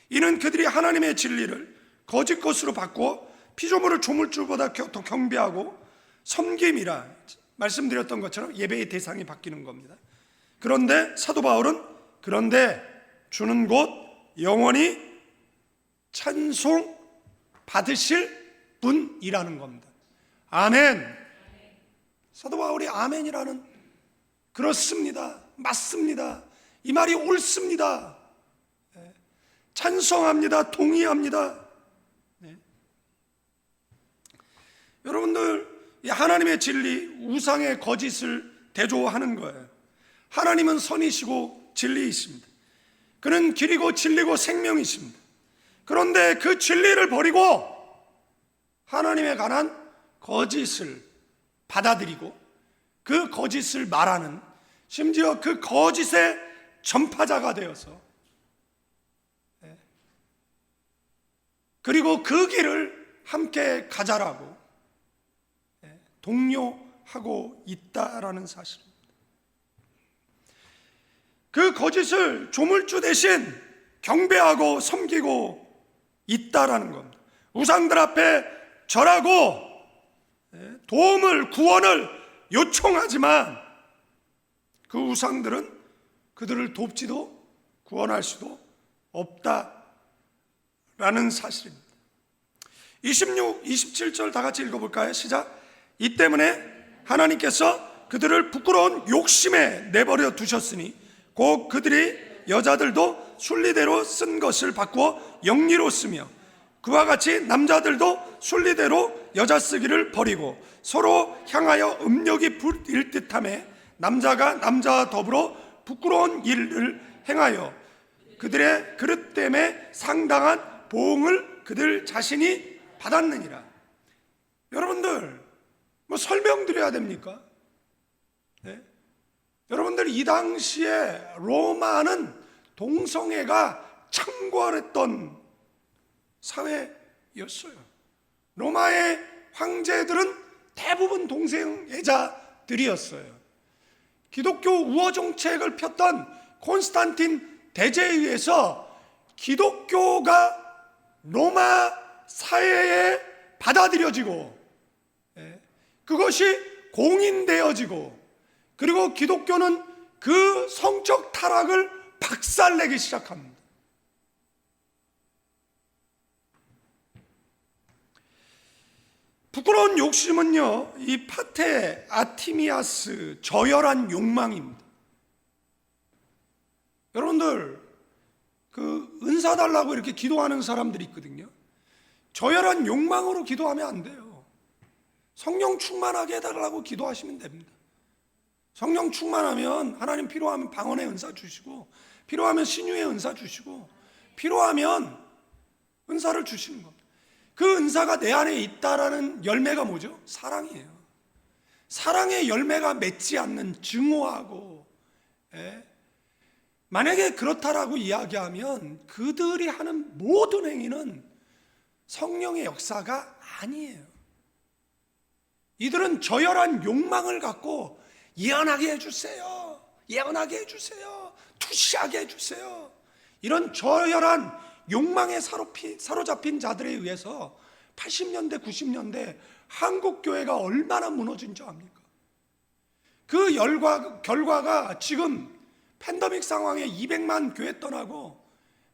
이는 그들이 하나님의 진리를 거짓 것으로 바꾸어 피조물을 조물주보다 더 경배하고 섬김이라 말씀드렸던 것처럼 예배의 대상이 바뀌는 겁니다. 그런데 사도 바울은 그런데 주는 곧 영원히 찬송 받으실 분이라는 겁니다. 아멘. 사도 바울이 아멘이라는, 그렇습니다, 맞습니다, 이 말이 옳습니다, 찬성합니다, 동의합니다. 여러분들, 하나님의 진리, 우상의 거짓을 대조하는 거예요. 하나님은 선이시고 진리이십니다. 그는 길이고 진리고 생명이십니다. 그런데 그 진리를 버리고 하나님에 관한 거짓을 받아들이고 그 거짓을 말하는, 심지어 그 거짓의 전파자가 되어서 그리고 그 길을 함께 가자라고 독려하고 있다라는 사실입니다. 그 거짓을 조물주 대신 경배하고 섬기고 있다라는 겁니다. 우상들 앞에 절하고 도움을, 구원을 요청하지만 그 우상들은 그들을 돕지도 구원할 수도 없다라는 사실입니다. 26, 27절 다 같이 읽어볼까요? 시작. 이 때문에 하나님께서 그들을 부끄러운 욕심에 내버려 두셨으니 곧 그들이 여자들도 순리대로 쓴 것을 바꾸어 영리로 쓰며 그와 같이 남자들도 순리대로 여자 쓰기를 버리고 서로 향하여 음욕이 불일 듯하며 남자가 남자와 더불어 부끄러운 일을 행하여 그들의 그릇 때문에 상당한 보응을 그들 자신이 받았느니라. 여러분들, 뭐 설명드려야 됩니까? 여러분들, 이 당시에 로마는 동성애가 창궐했던 사회였어요. 로마의 황제들은 대부분 동성애자들이었어요. 기독교 우호 정책을 폈던 콘스탄틴 대제에 의해서 기독교가 로마 사회에 받아들여지고 그것이 공인되어지고, 그리고 기독교는 그 성적 타락을 박살내기 시작합니다. 부끄러운 욕심은요, 이 파테 아티미아스, 저열한 욕망입니다. 여러분들, 그 은사 달라고 이렇게 기도하는 사람들이 있거든요. 저열한 욕망으로 기도하면 안 돼요. 성령 충만하게 해달라고 기도하시면 됩니다. 성령 충만하면 하나님 필요하면 방언의 은사 주시고, 필요하면 신유의 은사 주시고, 필요하면 은사를 주시는 겁니다. 그 은사가 내 안에 있다라는 열매가 뭐죠? 사랑이에요. 사랑의 열매가 맺지 않는 증오하고, 만약에 그렇다라고 이야기하면 그들이 하는 모든 행위는 성령의 역사가 아니에요. 이들은 저열한 욕망을 갖고 예언하게 해주세요, 예언하게 해주세요, 투시하게 해주세요, 이런 저열한 욕망에 사로잡힌 자들에 의해서 80년대 90년대 한국 교회가 얼마나 무너진 줄 압니까? 그 결과가 지금 팬데믹 상황에 200만 교회 떠나고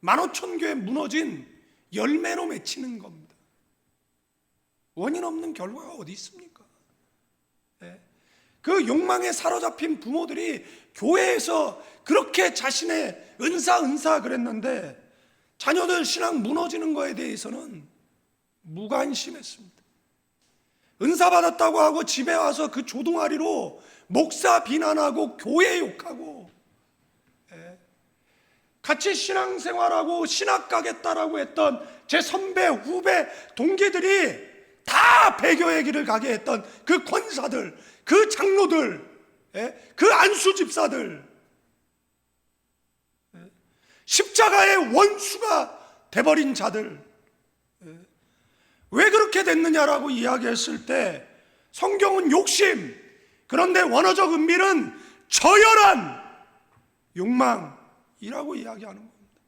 15,000교회 무너진 열매로 맺히는 겁니다. 원인 없는 결과가 어디 있습니까? 그 욕망에 사로잡힌 부모들이 교회에서 그렇게 자신의 은사 그랬는데 자녀들 신앙 무너지는 거에 대해서는 무관심했습니다. 은사 받았다고 하고 집에 와서 그 조동아리로 목사 비난하고 교회 욕하고, 같이 신앙생활하고 신학 가겠다라고 했던 제 선배, 후배, 동기들이 다 배교의 길을 가게 했던 그 권사들, 그 장로들, 그 안수 집사들, 십자가의 원수가 돼버린 자들, 왜 그렇게 됐느냐라고 이야기했을 때 성경은 욕심, 그런데 원어적 은밀은 저열한 욕망이라고 이야기하는 겁니다.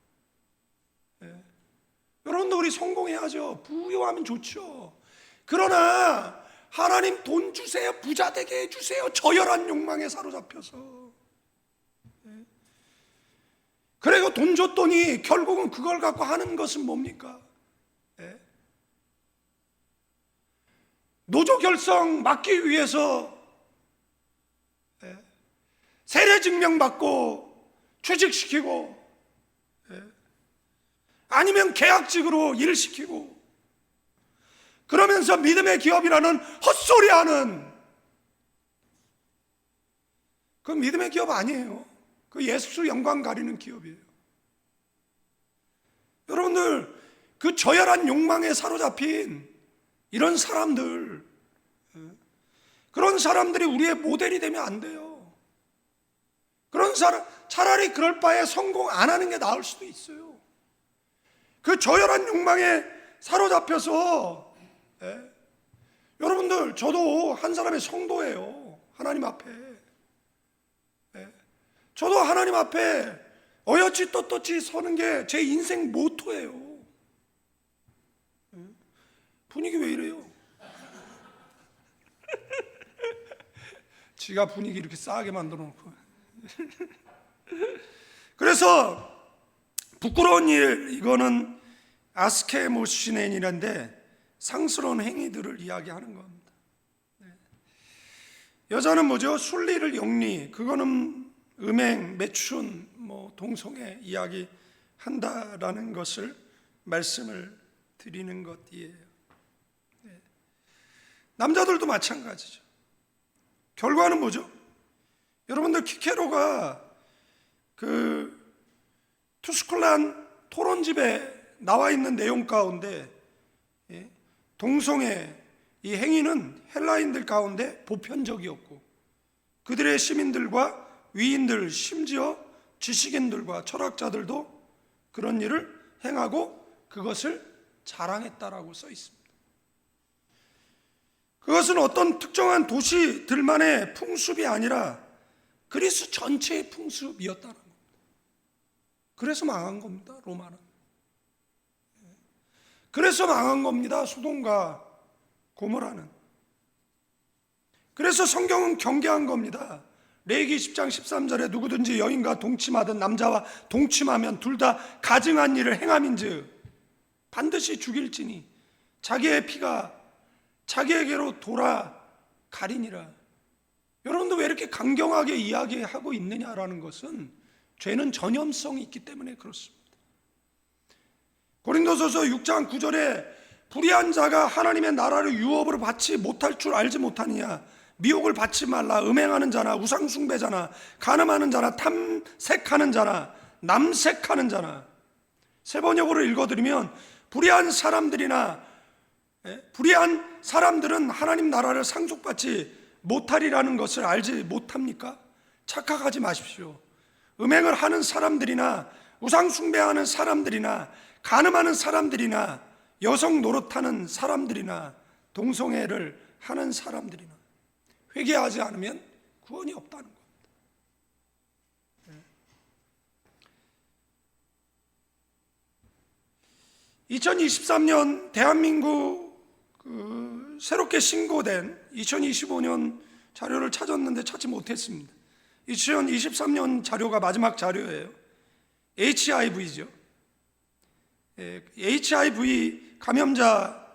여러분들, 우리 성공해야죠. 부유하면 좋죠. 그러나 하나님 돈 주세요, 부자 되게 해주세요, 저열한 욕망에 사로잡혀서. 그리고 돈 줬더니 결국은 그걸 갖고 하는 것은 뭡니까? 노조 결성 막기 위해서 세례 증명 받고 취직시키고, 아니면 계약직으로 일을 시키고, 그러면서 믿음의 기업이라는 헛소리하는, 그 믿음의 기업 아니에요. 그 예수 영광 가리는 기업이에요. 여러분들, 그 저열한 욕망에 사로잡힌 이런 사람들, 그런 사람들이 우리의 모델이 되면 안 돼요. 그런 사람, 차라리 그럴 바에 성공 안 하는 게 나을 수도 있어요. 그 저열한 욕망에 사로잡혀서, 여러분들, 저도 한 사람의 성도예요. 하나님 앞에. 저도 하나님 앞에 어여치 떳떳이 서는 게 제 인생 모토예요. 분위기 왜 이래요? 지가 분위기 이렇게 싸게 만들어 놓고. 그래서 부끄러운 일, 이거는 아스케모시넨이란데 상스러운 행위들을 이야기하는 겁니다. 여자는 뭐죠? 순리를 영리, 그거는 음행, 매춘, 동성애 이야기 한다라는 것을 말씀을 드리는 것이에요. 남자들도 마찬가지죠. 결과는 뭐죠? 여러분들, 키케로가 그 투스쿨란 토론집에 나와 있는 내용 가운데 동성애 이 행위는 헬라인들 가운데 보편적이었고, 그들의 시민들과 위인들, 심지어 지식인들과 철학자들도 그런 일을 행하고 그것을 자랑했다라고 써 있습니다. 그것은 어떤 특정한 도시들만의 풍습이 아니라 그리스 전체의 풍습이었다는 겁니다. 그래서 망한 겁니다, 로마는. 그래서 망한 겁니다, 소돔과 고모라는. 그래서 성경은 경계한 겁니다. 레위기 10장 13절에 누구든지 여인과 동침하든 남자와 동침하면 둘 다 가증한 일을 행함인즉 반드시 죽일지니 자기의 피가 자기에게로 돌아가리니라. 여러분도 왜 이렇게 강경하게 이야기하고 있느냐라는 것은 죄는 전염성이 있기 때문에 그렇습니다. 고린도서서 6장 9절에 불의한 자가 하나님의 나라를 유업으로 받지 못할 줄 알지 못하느냐. 미혹을 받지 말라. 음행하는 자나 우상숭배자나 간음하는 자나 탐색하는 자나 남색하는 자나. 세 번역으로 읽어드리면 불의한 사람들은 하나님 나라를 상속받지 못하리라는 것을 알지 못합니까? 착각하지 마십시오. 음행을 하는 사람들이나 우상숭배하는 사람들이나 간음하는 사람들이나 여성 노릇하는 사람들이나 동성애를 하는 사람들이나 회개하지 않으면 구원이 없다는 겁니다. 2023년 대한민국 새롭게 신고된 2025년 자료를 찾았는데 찾지 못했습니다. 2023년 자료가 마지막 자료예요. HIV죠. HIV 감염자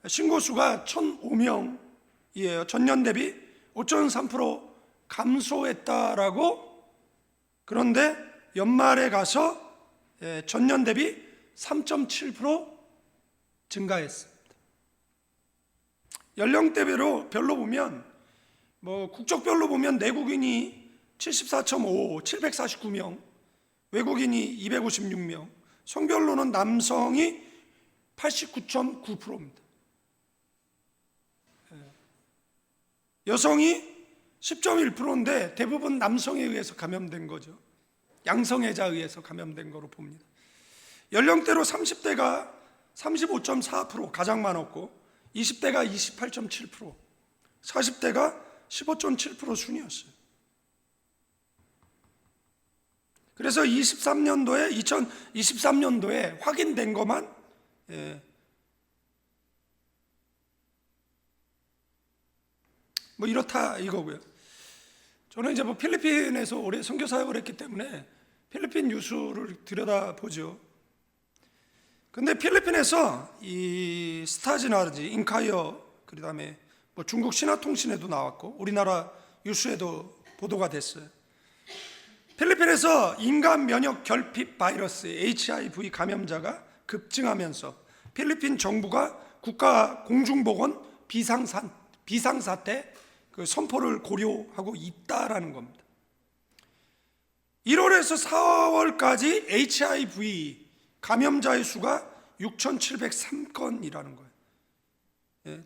신고수가 1,005명이에요. 전년 대비 5.3% 감소했다라고. 그런데 연말에 가서 전년 대비 3.7% 증가했습니다. 연령대별로 보면 국적별로 보면 내국인이 74.5, 749명, 외국인이 256명, 성별로는 남성이 89.9%입니다. 여성이 10.1%인데 대부분 남성에 의해서 감염된 거죠. 양성애자에 의해서 감염된 거로 봅니다. 연령대로 30대가 35.4% 가장 많았고 20대가 28.7%, 40대가 15.7% 순이었어요. 그래서 2023년도에 확인된 것만 이렇다 이거고요. 저는 이제 필리핀에서 오래 선교 사역을 했기 때문에 필리핀 뉴스를 들여다보죠. 근데 필리핀에서 이 스타즈나르지, 인카이어, 그다음에 중국 신화통신에도 나왔고 우리나라 뉴스에도 보도가 됐어요. 필리핀에서 인간 면역 결핍 바이러스 HIV 감염자가 급증하면서 필리핀 정부가 국가 공중보건 비상사태 선포를 고려하고 있다라는 겁니다. 1월에서 4월까지 HIV 감염자의 수가 6,703건이라는 거예요.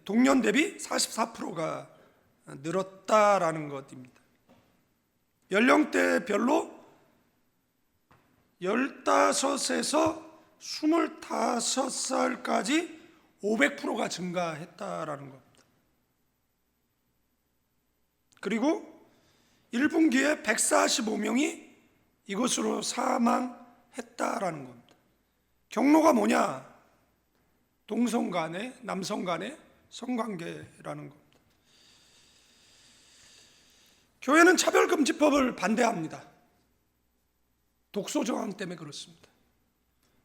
동년 대비 44%가 늘었다라는 것입니다. 연령대별로 15에서 25살까지 500%가 증가했다라는 겁니다. 그리고 1분기에 145명이 이것으로 사망했다라는 겁니다. 경로가 뭐냐? 동성 간의, 남성 간의 성관계라는 겁니다. 교회는 차별금지법을 반대합니다. 독소 저항 때문에 그렇습니다.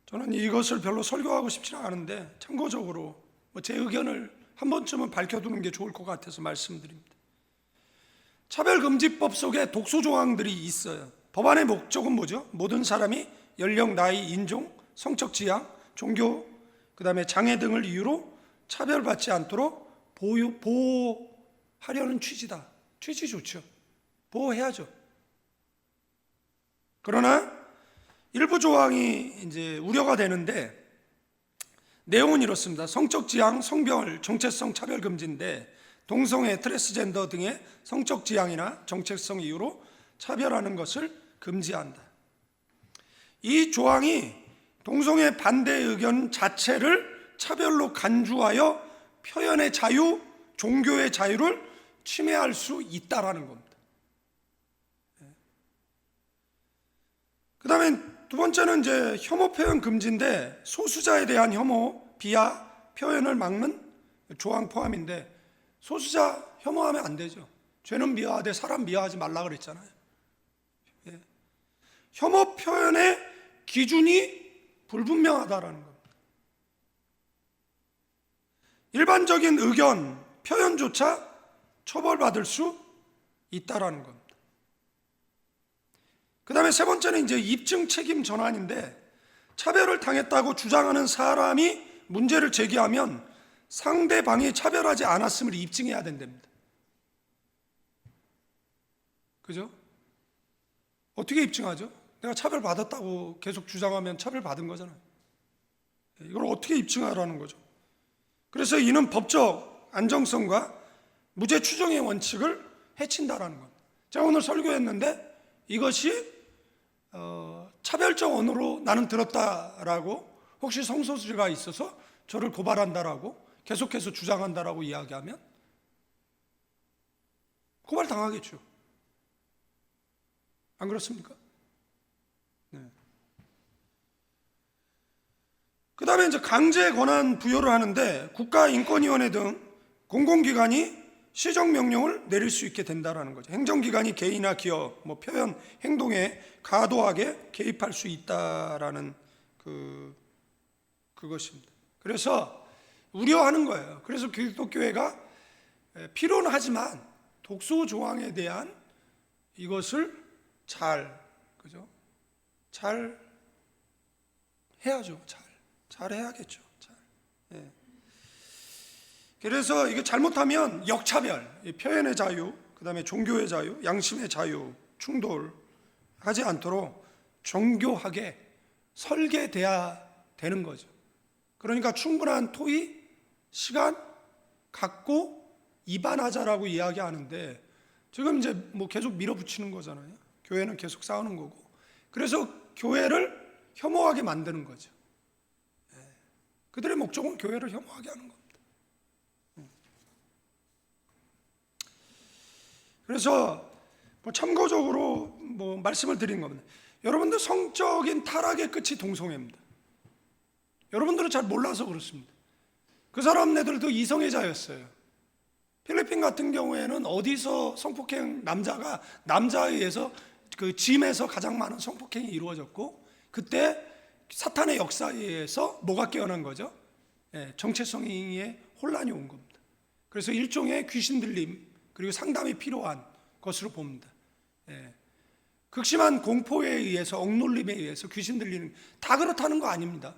저는 이것을 별로 설교하고 싶지는 않은데 참고적으로 제 의견을 한 번쯤은 밝혀두는 게 좋을 것 같아서 말씀드립니다. 차별금지법 속에 독소 조항들이 있어요. 법안의 목적은 뭐죠? 모든 사람이 연령, 나이, 인종, 성적 지향, 종교, 그 다음에 장애 등을 이유로 차별받지 않도록 보호하려는 취지다. 취지 좋죠. 보호해야죠. 그러나 일부 조항이 이제 우려가 되는데 내용은 이렇습니다. 성적 지향, 성별, 정체성 차별 금지인데 동성애, 트랜스젠더 등의 성적 지향이나 정체성 이유로 차별하는 것을 금지한다. 이 조항이 동성애 반대 의견 자체를 차별로 간주하여 표현의 자유, 종교의 자유를 침해할 수 있다라는 겁니다. 그 다음에 두 번째는 이제 혐오 표현 금지인데 소수자에 대한 혐오, 비하 표현을 막는 조항 포함인데 소수자 혐오하면 안 되죠. 죄는 미워하되 사람 미워하지 말라 그랬잖아요. 예. 혐오 표현의 기준이 불분명하다라는 겁니다. 일반적인 의견 표현조차 처벌받을 수 있다라는 겁니다. 그 다음에 세 번째는 이제 입증 책임 전환인데, 차별을 당했다고 주장하는 사람이 문제를 제기하면 상대방이 차별하지 않았음을 입증해야 된답니다. 그죠? 어떻게 입증하죠? 내가 차별받았다고 계속 주장하면 차별받은 거잖아요. 이걸 어떻게 입증하라는 거죠? 그래서 이는 법적 안정성과 무죄 추정의 원칙을 해친다라는 겁니다. 제가 오늘 설교했는데 이것이 차별적 언어로 나는 들었다라고 혹시 성소수자가 있어서 저를 고발한다라고 계속해서 주장한다라고 이야기하면 고발당하겠죠. 안 그렇습니까? 네. 그 다음에 이제 강제 권한 부여를 하는데 국가인권위원회 등 공공기관이 시정명령을 내릴 수 있게 된다는 거죠. 행정기관이 개인이나 기업, 표현, 행동에 과도하게 개입할 수 있다라는 그것입니다. 그래서 우려하는 거예요. 그래서 기독교회가 필요는 하지만 독소 조항에 대한 이것을 그죠? 잘 해야죠. 잘 해야겠죠. 예. 그래서 이거 잘못하면 역차별, 표현의 자유, 그 다음에 종교의 자유, 양심의 자유, 충돌하지 않도록 정교하게 설계돼야 되는 거죠. 그러니까 충분한 토의, 시간 갖고 입안하자라고 이야기하는데 지금 이제 계속 밀어붙이는 거잖아요. 교회는 계속 싸우는 거고. 그래서 교회를 혐오하게 만드는 거죠. 그들의 목적은 교회를 혐오하게 하는 겁니다. 그래서 참고적으로 말씀을 드린 겁니다. 여러분들 성적인 타락의 끝이 동성애입니다. 여러분들은 잘 몰라서 그렇습니다. 그 사람네들도 이성애자였어요. 필리핀 같은 경우에는 어디서 성폭행, 남자에 의해서 그 짐에서 가장 많은 성폭행이 이루어졌고, 그때 사탄의 역사에 의해서 뭐가 깨어난 거죠? 정체성의 혼란이 온 겁니다. 그래서 일종의 귀신 들림 그리고 상담이 필요한 것으로 봅니다. 극심한 공포에 의해서, 억눌림에 의해서 귀신 들리는, 다 그렇다는 거 아닙니다.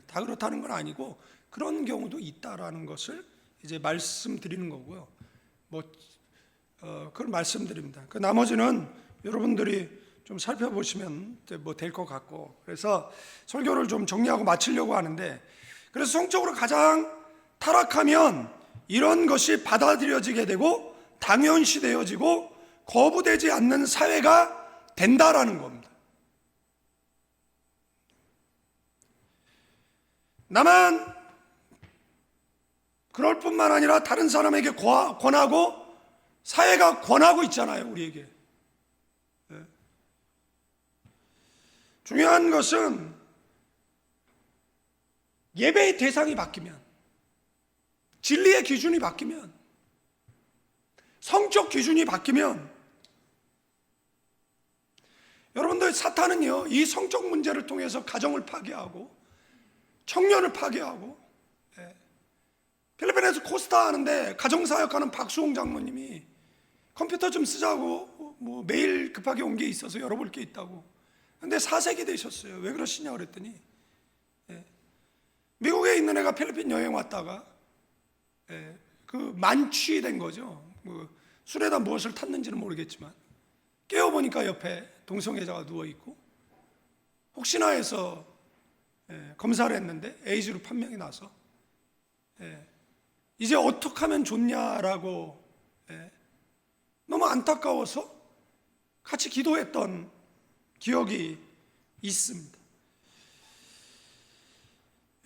다 그렇다는 건 아니고 그런 경우도 있다라는 것을 이제 말씀드리는 거고요. 그걸 말씀드립니다. 그 나머지는 여러분들이 좀 살펴보시면 될 것 같고, 그래서 설교를 좀 정리하고 마치려고 하는데, 그래서 성적으로 가장 타락하면 이런 것이 받아들여지게 되고 당연시 되어지고 거부되지 않는 사회가 된다라는 겁니다. 나만 그럴 뿐만 아니라 다른 사람에게 권하고 사회가 권하고 있잖아요, 우리에게. 중요한 것은 예배의 대상이 바뀌면, 진리의 기준이 바뀌면, 성적 기준이 바뀌면, 여러분들 사탄은요, 이 성적 문제를 통해서 가정을 파괴하고 청년을 파괴하고, 필리핀에서 코스타 하는데 가정사역하는 박수홍 장모님이 컴퓨터 좀 쓰자고 메일 급하게 온 게 있어서 열어볼 게 있다고. 근데 사색이 되셨어요. 왜 그러시냐 그랬더니 미국에 있는 애가 필리핀 여행 왔다가 만취된 거죠. 술에다 무엇을 탔는지는 모르겠지만 깨어보니까 옆에 동성애자가 누워있고, 혹시나 해서 검사를 했는데 에이즈로 판명이 나서 이제 어떻게 하면 좋냐라고 너무 안타까워서 같이 기도했던 기억이 있습니다.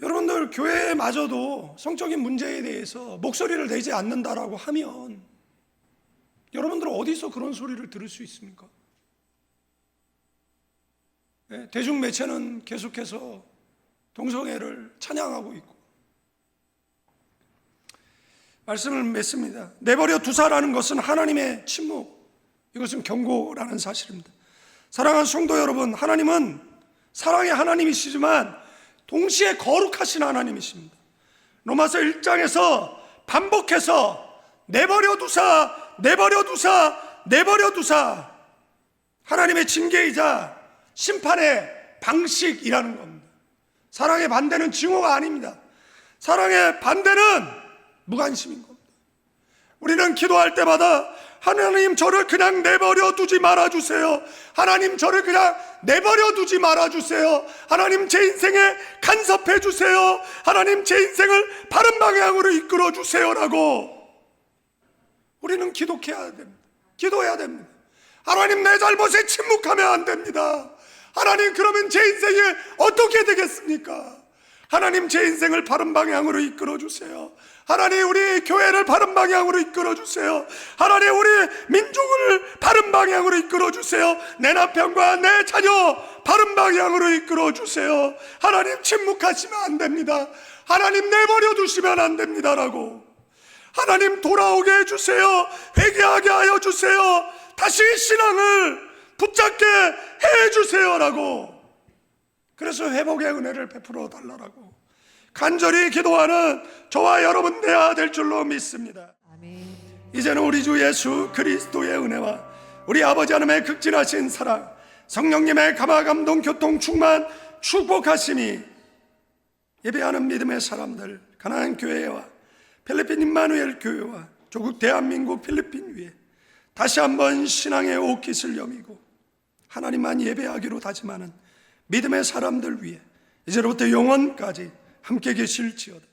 여러분들 교회마저도 성적인 문제에 대해서 목소리를 내지 않는다라고 하면 여러분들 어디서 그런 소리를 들을 수 있습니까? 대중매체는 계속해서 동성애를 찬양하고 있고, 말씀을 맺습니다. 내버려 두사라는 것은 하나님의 침묵, 이것은 경고라는 사실입니다. 사랑하는 성도 여러분, 하나님은 사랑의 하나님이시지만 동시에 거룩하신 하나님이십니다. 로마서 1장에서 반복해서 내버려 두사, 내버려 두사, 내버려 두사, 하나님의 징계이자 심판의 방식이라는 겁니다. 사랑의 반대는 증오가 아닙니다. 사랑의 반대는 무관심인 겁니다. 우리는 기도할 때마다 하나님 저를 그냥 내버려 두지 말아주세요. 하나님 저를 그냥 내버려 두지 말아주세요. 하나님 제 인생에 간섭해 주세요. 하나님 제 인생을 바른 방향으로 이끌어 주세요라고 우리는 기도해야 됩니다. 기도해야 됩니다. 하나님 내 잘못에 침묵하면 안 됩니다. 하나님 그러면 제 인생이 어떻게 되겠습니까? 하나님 제 인생을 바른 방향으로 이끌어 주세요. 하나님 우리 교회를 바른 방향으로 이끌어 주세요. 하나님 우리 민족을 바른 방향으로 이끌어 주세요. 내 남편과 내 자녀 바른 방향으로 이끌어 주세요. 하나님 침묵하시면 안 됩니다. 하나님 내버려 두시면 안 됩니다라고 하나님 돌아오게 해주세요. 회개하게 하여 주세요. 다시 신앙을 붙잡게 해주세요라고, 그래서 회복의 은혜를 베풀어 달라라고 간절히 기도하는 저와 여러분 되어야 될 줄로 믿습니다. 아멘. 이제는 우리 주 예수 그리스도의 은혜와 우리 아버지 하나님의 극진하신 사랑, 성령님의 감화 감동 교통 충만 축복하심이 예배하는 믿음의 사람들, 가나안 교회와 필리핀 임마누엘 교회와 조국 대한민국 필리핀 위에 다시 한번 신앙의 옷깃을 여미고 하나님만 예배하기로 다짐하는 믿음의 사람들 위해 이제로부터 영원까지 함께 계실지어다.